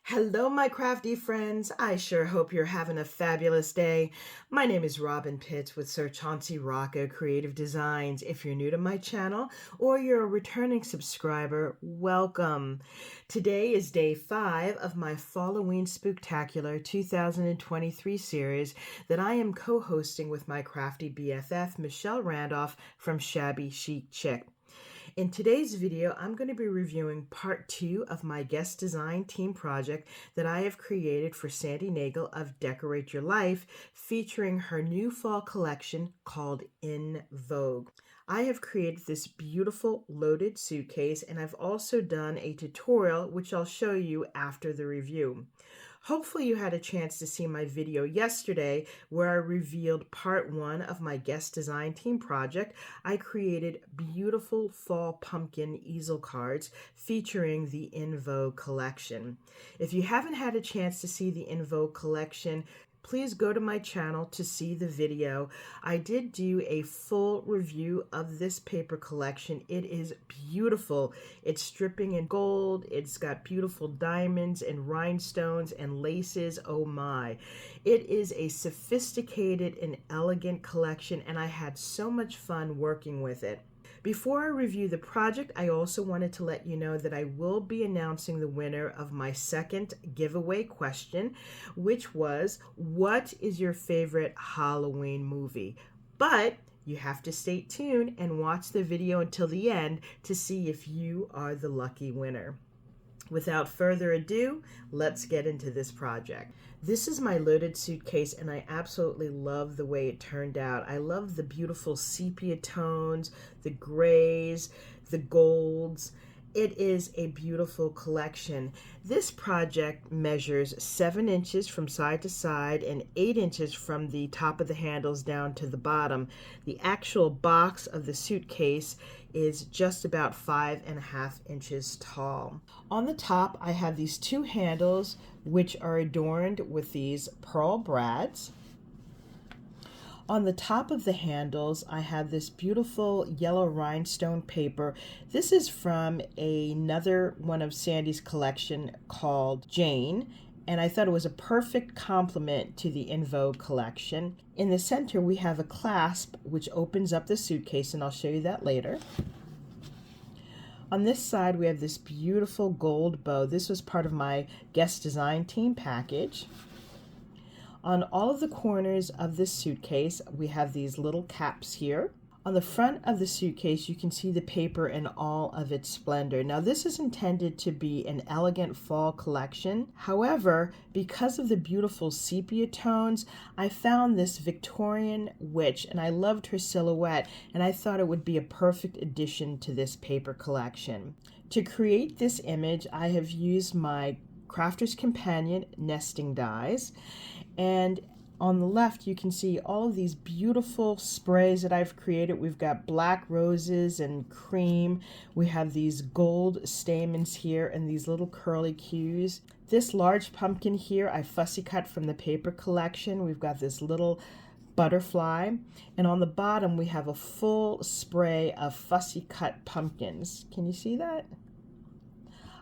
Hello, my crafty friends. I sure hope you're having a fabulous day. My name is Robyn Pitts with Sir Chauncey Rocco Creative Designs. If you're new to my channel or you're a returning subscriber, welcome. Today is day 5 of my Falloween Spooktacular 2023 series that I am co-hosting with my crafty BFF, Michelle Randolph from Shabby Chic Chick. In today's video, I'm going to be reviewing part 2 of my guest design team project that I have created for Sandy Nagel of Decorate Your Life, featuring her new fall collection called In Vogue. I have created this beautiful loaded suitcase, and I've also done a tutorial which I'll show you after the review. Hopefully you had a chance to see my video yesterday where I revealed part 1 of my guest design team project. I created beautiful fall pumpkin easel cards featuring the In Vogue collection. If you haven't had a chance to see the In Vogue collection, please go to my channel to see the video. I did do a full review of this paper collection. It is beautiful. It's dripping in gold. It's got beautiful diamonds and rhinestones and laces. Oh my. It is a sophisticated and elegant collection, and I had so much fun working with it. Before I review the project, I also wanted to let you know that I will be announcing the winner of my second giveaway question, which was, what is your favorite Halloween movie? But you have to stay tuned and watch the video until the end to see if you are the lucky winner. Without further ado, let's get into this project. This is my loaded suitcase, and I absolutely love the way it turned out. I love the beautiful sepia tones, the grays, the golds. It is a beautiful collection. This project measures 7 inches from side to side and 8 inches from the top of the handles down to the bottom. The actual box of the suitcase is just about 5.5 inches tall. On the top, I have these 2 handles which are adorned with these pearl brads. On the top of the handles, I have this beautiful yellow rhinestone paper. This is from another one of Sandy's collection called Jane, and I thought it was a perfect complement to the In Vogue collection. In the center, we have a clasp which opens up the suitcase, and I'll show you that later. On this side, we have this beautiful gold bow. This was part of my guest design team package. On all of the corners of this suitcase, we have these little caps here. On the front of the suitcase, you can see the paper in all of its splendor. Now, this is intended to be an elegant fall collection. However, because of the beautiful sepia tones, I found this Victorian witch, and I loved her silhouette, and I thought it would be a perfect addition to this paper collection. To create this image, I have used my Crafter's Companion nesting dies, and on the left you can see all of these beautiful sprays that I've created. We've got black roses and cream. We have these gold stamens here and these little curly cues. This large pumpkin here I fussy cut from the paper collection. We've got this little butterfly, and on the bottom we have a full spray of fussy cut pumpkins. Can you see that?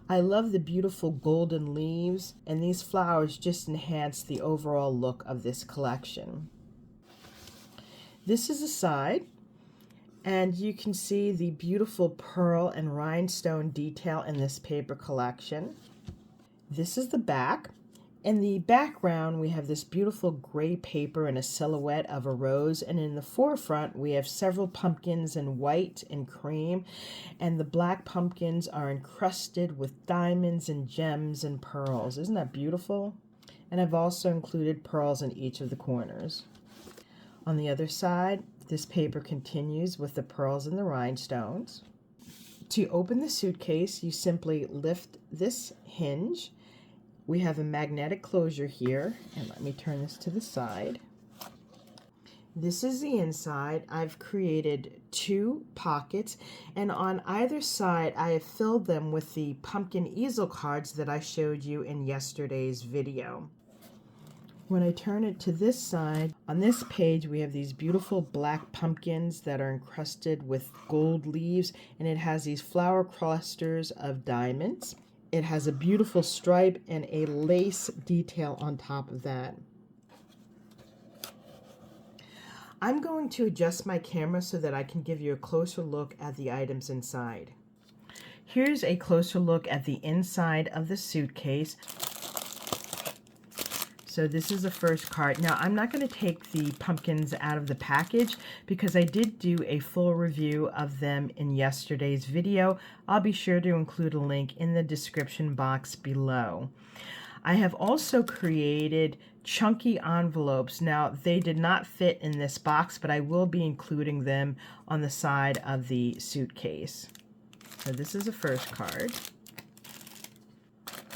I love the beautiful golden leaves, and these flowers just enhance the overall look of this collection. This is the side, and you can see the beautiful pearl and rhinestone detail in this paper collection. This is the back. In the background, we have this beautiful gray paper and a silhouette of a rose, and in the forefront, we have several pumpkins in white and cream, and the black pumpkins are encrusted with diamonds and gems and pearls. Isn't that beautiful? And I've also included pearls in each of the corners. On the other side, this paper continues with the pearls and the rhinestones. To open the suitcase, you simply lift this hinge. We have a magnetic closure here, and let me turn this to the side. This is the inside. I've created 2 pockets, and on either side I have filled them with the pumpkin easel cards that I showed you in yesterday's video. When I turn it to this side, on this page we have these beautiful black pumpkins that are encrusted with gold leaves, and it has these flower clusters of diamonds. It has a beautiful stripe and a lace detail on top of that. I'm going to adjust my camera so that I can give you a closer look at the items inside. Here's a closer look at the inside of the suitcase. So this is the first card. Now, I'm not going to take the pumpkins out of the package because I did do a full review of them in yesterday's video. I'll be sure to include a link in the description box below. I have also created chunky envelopes. Now, they did not fit in this box, but I will be including them on the side of the suitcase. So this is the first card.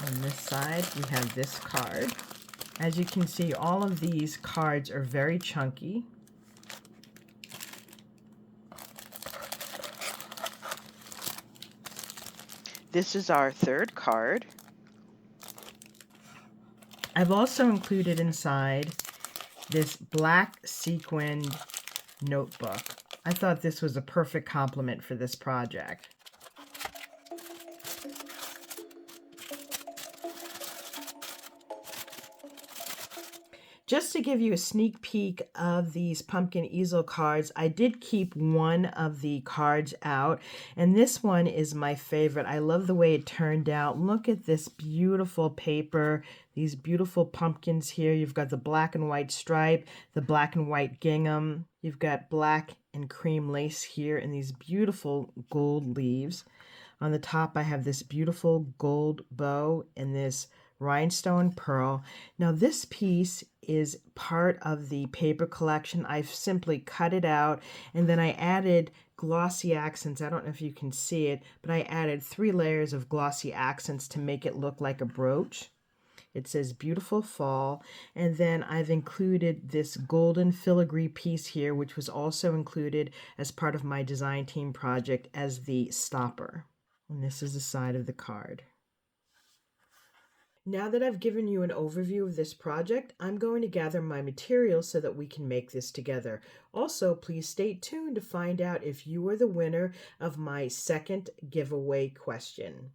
On this side, we have this card. As you can see, all of these cards are very chunky. This is our third card. I've also included inside this black sequined notebook. I thought this was a perfect complement for this project. Just to give you a sneak peek of these pumpkin easel cards, I did keep one of the cards out, and this one is my favorite. I love the way it turned out. Look at this beautiful paper, these beautiful pumpkins here. You've got the black and white stripe, the black and white gingham. You've got black and cream lace here and these beautiful gold leaves. On the top, I have this beautiful gold bow and this rhinestone pearl. Now this piece is part of the paper collection. I've simply cut it out and then I added glossy accents. I don't know if you can see it, but I added 3 layers of glossy accents to make it look like a brooch. It says beautiful fall, and then I've included this golden filigree piece here, which was also included as part of my design team project as the stopper. And this is the side of the card. Now that I've given you an overview of this project, I'm going to gather my materials so that we can make this together. Also, please stay tuned to find out if you are the winner of my second giveaway question.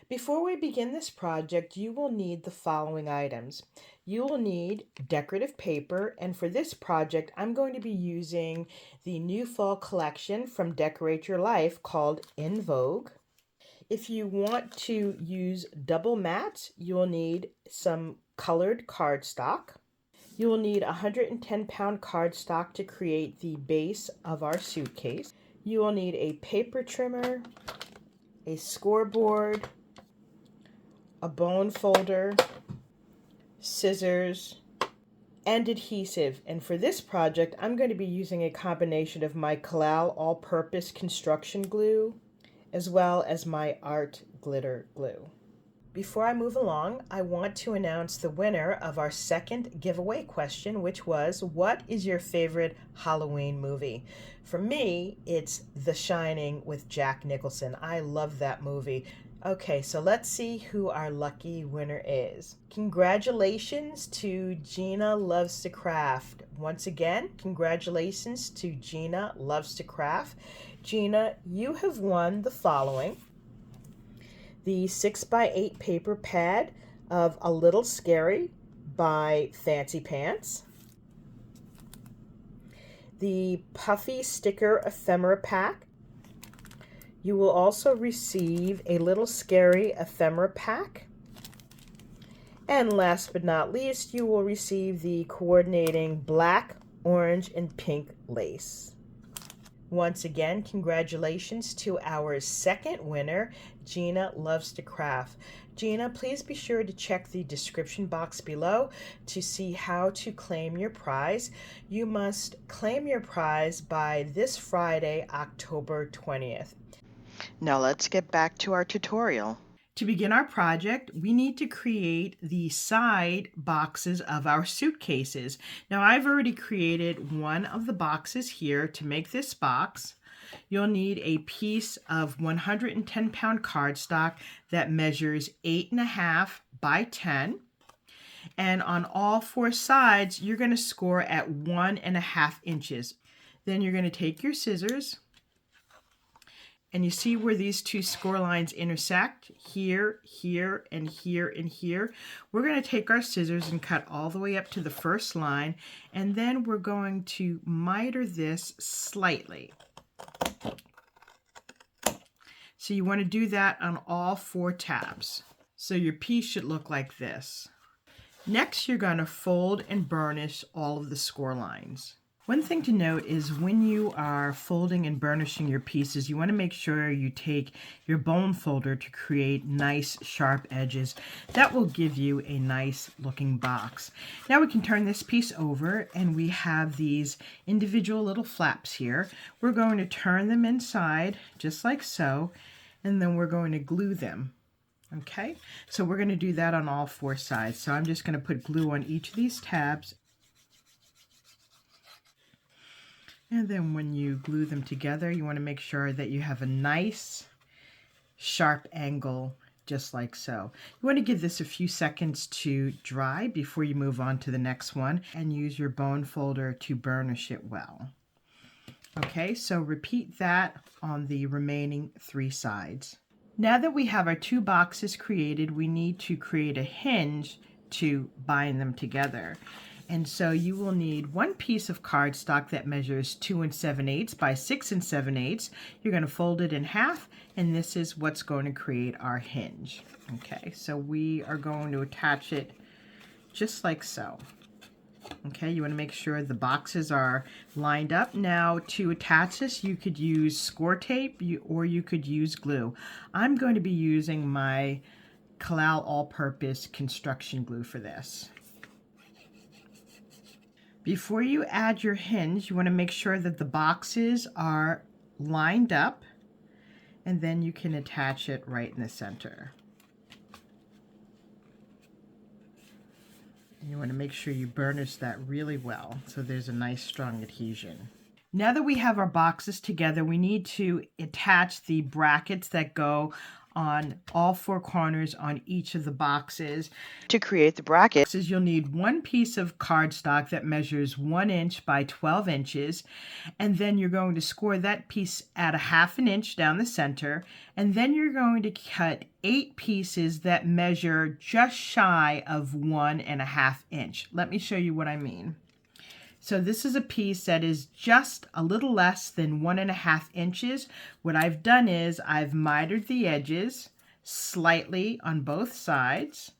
Before we begin this project, you will need the following items. You will need decorative paper, and for this project, I'm going to be using the new fall collection from Decorate Your Life called In Vogue. If you want to use double mats, you will need some colored cardstock. You will need 110-pound cardstock to create the base of our suitcase. You will need a paper trimmer, a scoreboard, a bone folder, scissors, and adhesive. And for this project, I'm going to be using a combination of my Kalal all-purpose construction glue as well as my art glitter glue. Before I move along, I want to announce the winner of our second giveaway question, which was, what is your favorite Halloween movie? For me, it's The Shining with Jack Nicholson. I love that movie. Okay, so let's see who our lucky winner is. Congratulations to Gina Loves to Craft. Once again, congratulations to Gina Loves to Craft. Gina, you have won the following: the 6x8 paper pad of A Little Scary by Fancy Pants, the puffy sticker ephemera pack. You will also receive a Little Scary ephemera pack. And last but not least, you will receive the coordinating black, orange, and pink lace. Once again, congratulations to our second winner, Gina Loves to Craft. Gina, please be sure to check the description box below to see how to claim your prize. You must claim your prize by this Friday, October 20th. Now let's get back to our tutorial. To begin our project, we need to create the side boxes of our suitcases. Now, I've already created one of the boxes here. To make this box, you'll need a piece of 110-pound cardstock that measures 8.5 by 10. And on all 4 sides, you're going to score at 1.5 inches. Then you're going to take your scissors And you see where these two score lines intersect? Here, here, and here, and here. We're going to take our scissors and cut all the way up to the first line, and then we're going to miter this slightly. So you want to do that on all 4 tabs. So your piece should look like this. Next, you're going to fold and burnish all of the score lines. One thing to note is when you are folding and burnishing your pieces, you want to make sure you take your bone folder to create nice sharp edges. That will give you a nice looking box. Now we can turn this piece over and we have these individual little flaps here. We're going to turn them inside just like so, and then we're going to glue them. Okay, so we're going to do that on all 4 sides. So I'm just going to put glue on each of these tabs. And then when you glue them together, you want to make sure that you have a nice sharp angle, just like so. You want to give this a few seconds to dry before you move on to the next one, and use your bone folder to burnish it well. Okay, so repeat that on the remaining 3 sides. Now that we have our 2 boxes created, we need to create a hinge to bind them together. And so you will need 1 piece of cardstock that measures 2 7/8 by 6 7/8. You're going to fold it in half, and this is what's going to create our hinge. Okay, so we are going to attach it just like so. Okay, you want to make sure the boxes are lined up. Now, to attach this, you could use score tape or you could use glue. I'm going to be using my Kalal all-purpose construction glue for this. Before you add your hinge, you want to make sure that the boxes are lined up, and then you can attach it right in the center. You want to make sure you burnish that really well so there's a nice strong adhesion. Now that we have our boxes together, we need to attach the brackets that go on all 4 corners on each of the boxes. To create the brackets, You'll need 1 piece of cardstock that measures 1 inch by 12 inches, and then you're going to score that piece at a 1/2 inch down the center, and then you're going to cut 8 pieces that measure just shy of 1.5 inch. Let me show you what I mean. So this is a piece that is just a little less than 1.5 inches. What I've done is I've mitered the edges slightly on both sides.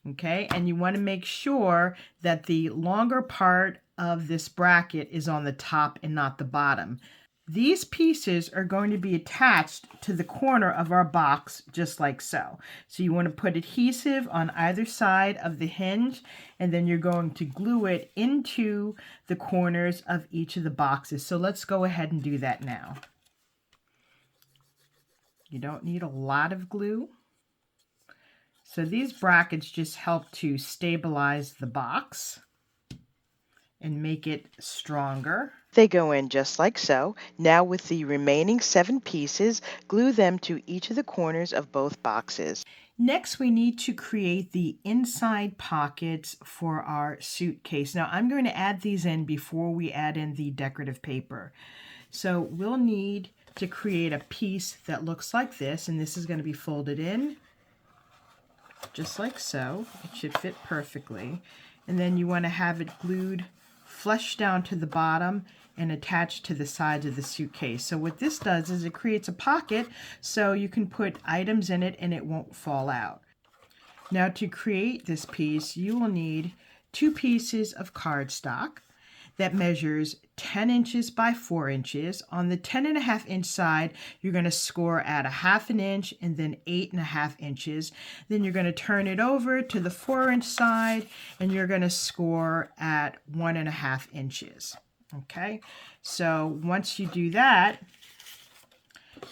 Okay, and you want to make sure that the longer part of this bracket is on the top and not the bottom. These pieces are going to be attached to the corner of our box just like so. So you want to put adhesive on either side of the hinge, and then you're going to glue it into the corners of each of the boxes. So let's go ahead and do that now. You don't need a lot of glue. So these brackets just help to stabilize the box and make it stronger. they go in just like so. Now with the remaining 7 pieces, glue them to each of the corners of both boxes. Next, we need to create the inside pockets for our suitcase. Now, I'm going to add these in before we add in the decorative paper. So we'll need to create a piece that looks like this, and this is going to be folded in just like so. It should fit perfectly. And then you want to have it glued flush down to the bottom and attached to the sides of the suitcase. So what this does is it creates a pocket so you can put items in it and it won't fall out. Now to create this piece, you will need 2 pieces of cardstock that measures 10 inches by 4 inches. On the 10.5 inch side, you're going to score at 1/2 inch and then 8.5 inches. Then you're going to turn it over to the 4 inch side and you're going to score at 1.5 inches. Okay, so once you do that,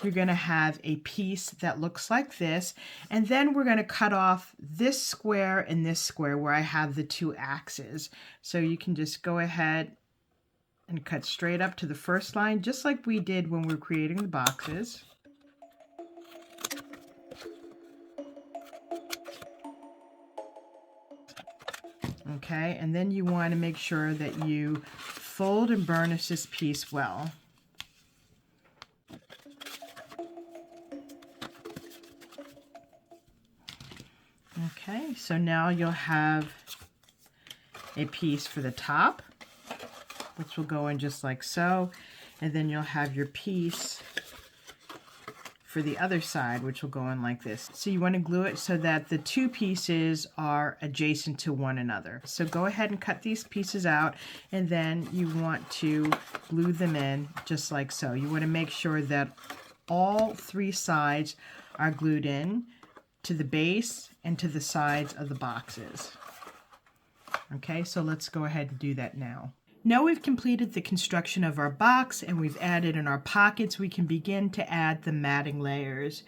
you're going to have a piece that looks like this, and then we're going to cut off this square and this square where I have the 2 axes. So you can just go ahead and cut straight up to the first line, just like we did when we were creating the boxes. Okay, and then you want to make sure that you fold and burnish this piece well. Okay, so now you'll have a piece for the top, which will go in just like so, and then you'll have your piece for the other side, which will go in like this. So you want to glue it so that the two pieces are adjacent to one another. So go ahead and cut these pieces out, and then you want to glue them in just like so. You want to make sure that all three sides are glued in to the base and to the sides of the boxes. Okay, so let's go ahead and do that now. Now we've completed the construction of our box and we've added in our pockets, we can begin to add the matting layers.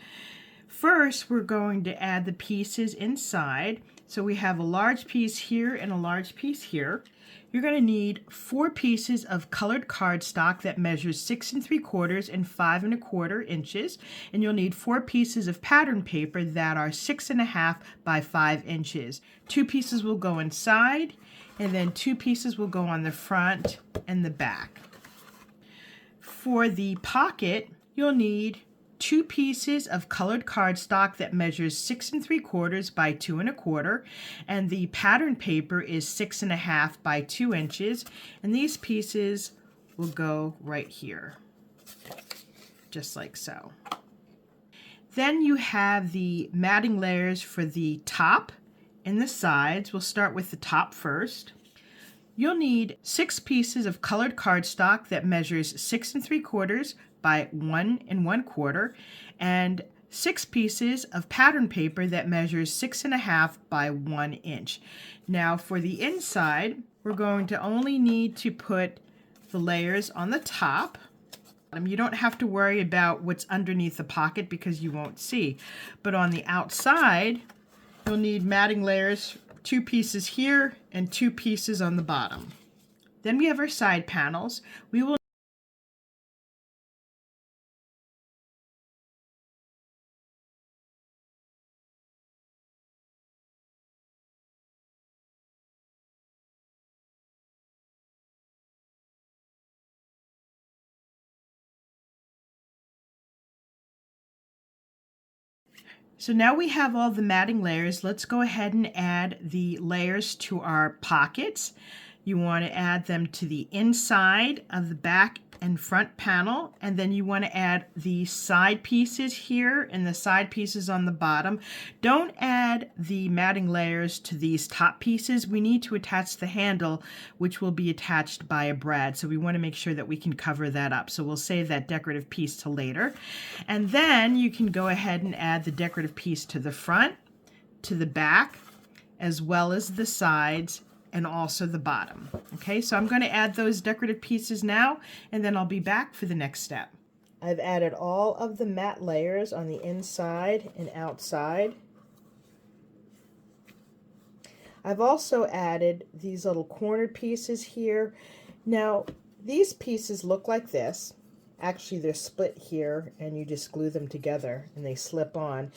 First, we're going to add the pieces inside. So we have a large piece here and a large piece here. You're going to need 4 pieces of colored cardstock that measures 6 3/4 and 5 1/4 inches. And you'll need 4 pieces of pattern paper that are 6 1/2 by 5 inches. 2 pieces will go inside, and then 2 pieces will go on the front and the back. For the pocket, you'll need 2 pieces of colored cardstock that measures 6 3/4 by 2 1/4, and the pattern paper is 6 1/2 by 2 inches, and these pieces will go right here, just like so. Then you have the matting layers for the top and the sides. We'll start with the top first. You'll need 6 pieces of colored cardstock that measures 6 3/4 by 1 1/4, and 6 pieces of pattern paper that measures 6 1/2 by 1 inch. Now for the inside, we're going to only need to put the layers on the top. You don't have to worry about what's underneath the pocket because you won't see. But on the outside, you'll need matting layers, 2 pieces here and 2 pieces on the bottom. Then we have our side panels. We will So now we have all the matting layers. Let's go ahead and add the layers to our pockets. You want to add them to the inside of the back and front panel, and then you want to add the side pieces here and the side pieces on the bottom. Don't add the matting layers to these top pieces. We need to attach the handle, which will be attached by a brad, so we want to make sure that we can cover that up. So we'll save that decorative piece to later. And then you can go ahead and add the decorative piece to the front, to the back, as well as the sides, and also the bottom. Okay, so I'm going to add those decorative pieces now, and then I'll be back for the next step. I've added all of the matte layers on the inside and outside. I've also added these little corner pieces here. Now, these pieces look like this. Actually, they're split here, and you just glue them together, and they slip on.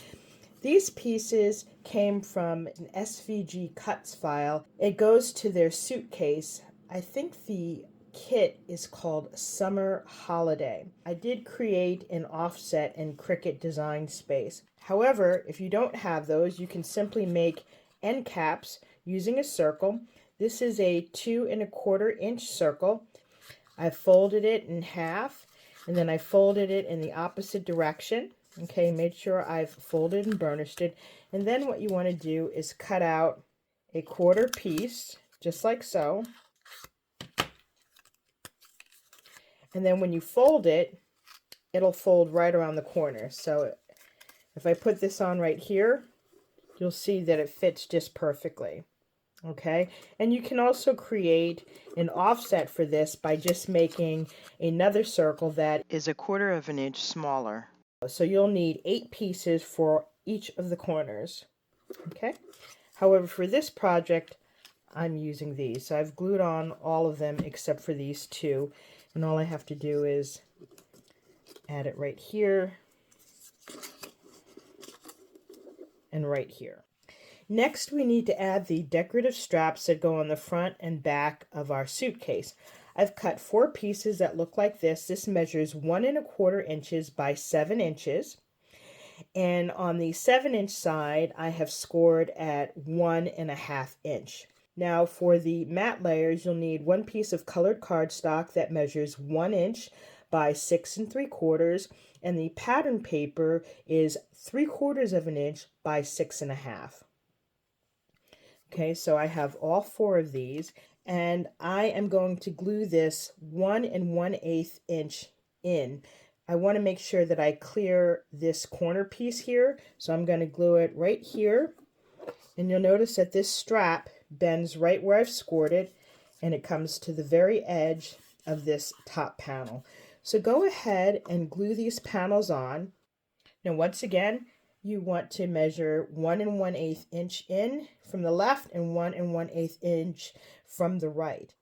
These pieces came from an SVG cuts file. It goes to their suitcase. I think the kit is called Summer Holiday. I did create an offset in Cricut Design Space. However, if you don't have those, you can simply make end caps using a circle. This is a 2 1/4 inch circle. I folded it in half, and then I folded it in the opposite direction. Okay, made sure I've folded and burnished it. And then what you want to do is cut out a 1/4 piece, just like so. And then when you fold it, it'll fold right around the corner. So if I put this on right here, you'll see that it fits just perfectly. Okay, and you can also create an offset for this by just making another circle that Is a 1/4 inch smaller. So you'll need 8 pieces for each of the corners. Okay. However, for this project, I'm using these. So I've glued on all of them except for these 2. And all I have to do is add it right here and right here. Next, we need to add the decorative straps that go on the front and back of our suitcase. I've cut 4 pieces that look like this. This measures 1 1/4 inches by 7 inches. And on the 7-inch side, I have scored at 1.5 inch. Now for the matte layers, you'll need one piece of colored cardstock that measures 1 inch by 6 3/4, and the pattern paper is 3/4 of an inch by 6.5. Okay, so I have all 4 of these, and I am going to glue this 1 1/8 inch in. I want to make sure that I clear this corner piece here, so I'm going to glue it right here, and you'll notice that this strap bends right where I've scored it, and it comes to the very edge of this top panel. So go ahead and glue these panels on. Now once again, you want to measure 1 1/8 inch in from the left and 1 1/8 inch from the right.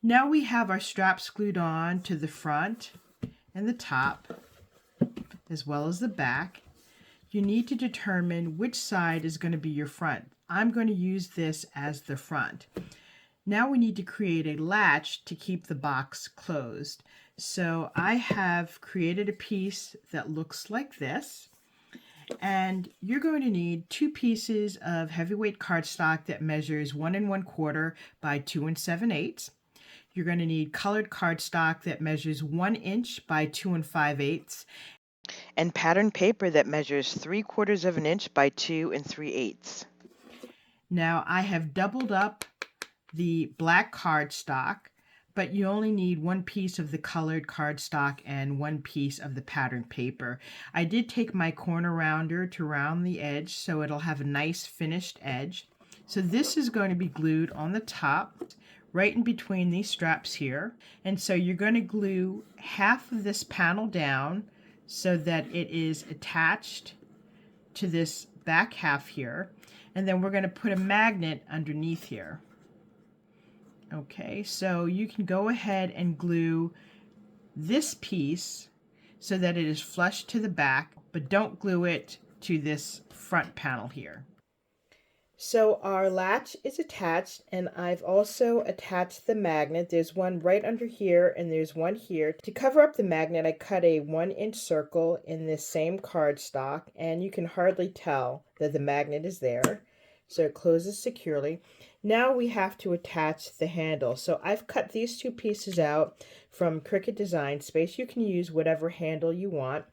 Now we have our straps glued on to the front and the top, as well as the back. You need to determine which side is going to be your front. I'm going to use this as the front. Now we need to create a latch to keep the box closed. So I have created a piece that looks like this. And you're going to need 2 pieces of heavyweight cardstock that measures 1 1/4 by 2 7/8. You're going to need colored cardstock that measures 1 inch by 2 5/8. And pattern paper that measures 3/4 of an inch by 2 3/8. Now I have doubled up the black cardstock, but you only need 1 piece of the colored cardstock and 1 piece of the pattern paper. I did take my corner rounder to round the edge so it'll have a nice finished edge. So this is going to be glued on the top, right in between these straps here. And so you're going to glue half of this panel down so that it is attached to this back half here. And then we're going to put a magnet underneath here. Okay, so you can go ahead and glue this piece so that it is flush to the back, but don't glue it to this front panel here. So our latch is attached, and I've also attached the magnet. There's one right under here and there's one here. To cover up the magnet, I cut a 1-inch circle in this same cardstock, and you can hardly tell that the magnet is there. So it closes securely. Now we have to attach the handle. So I've cut these 2 pieces out from Cricut Design Space. You can use whatever handle you want.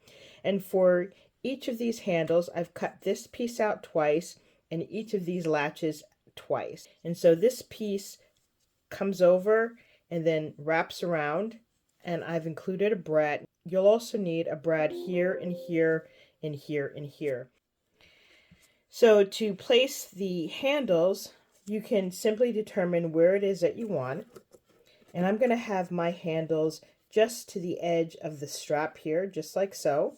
And for each of these handles, I've cut this piece out twice and each of these latches twice. And so this piece comes over and then wraps around, and I've included a brad. You'll also need a brad here and here and here and here. So to place the handles, you can simply determine where it is that you want. And I'm going to have my handles just to the edge of the strap here, just like so.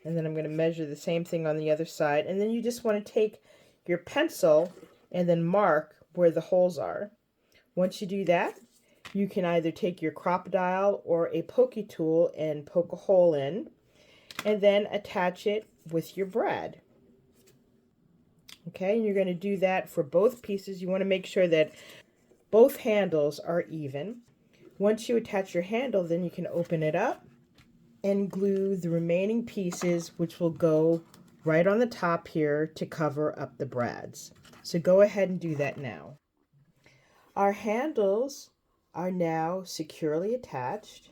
And then I'm going to measure the same thing on the other side. And then you just want to take your pencil and then mark where the holes are. Once you do that, you can either take your crocodile or a pokey tool and poke a hole in, and then attach it with your brad. Okay, and you're going to do that for both pieces. You want to make sure that both handles are even. Once you attach your handle, then you can open it up and glue the remaining pieces, which will go right on the top here to cover up the brads. So go ahead and do that now. Our handles are now securely attached.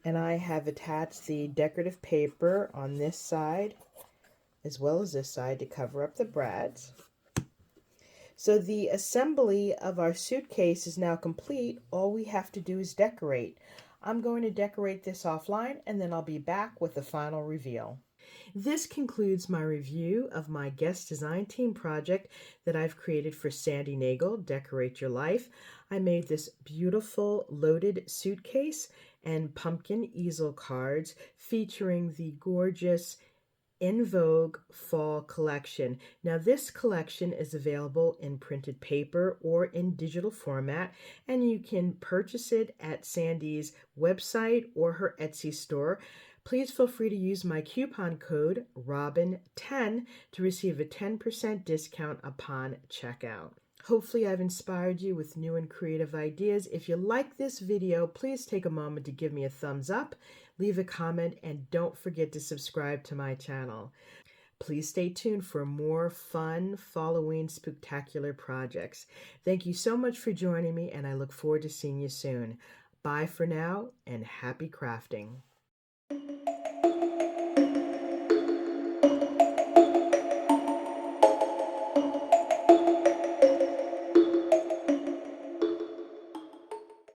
And I have attached the decorative paper on this side as well as this side to cover up the brads. So the assembly of our suitcase is now complete. All we have to do is decorate. I'm going to decorate this offline, and then I'll be back with the final reveal. This concludes my review of my guest design team project that I've created for Sandy Nagel, Decorate Your Life. I made this beautiful loaded suitcase and pumpkin easel cards featuring the gorgeous In Vogue Fall Collection. Now this collection is available in printed paper or in digital format, and you can purchase it at Sandy's website or her Etsy store. Please feel free to use my coupon code ROBYN10 to receive a 10% discount upon checkout. Hopefully I've inspired you with new and creative ideas. If you like this video, please take a moment to give me a thumbs up. leave a comment, and don't forget to subscribe to my channel. Please stay tuned for more fun Falloween Spooktacular projects. Thank you so much for joining me, and I look forward to seeing you soon. Bye for now, and happy crafting.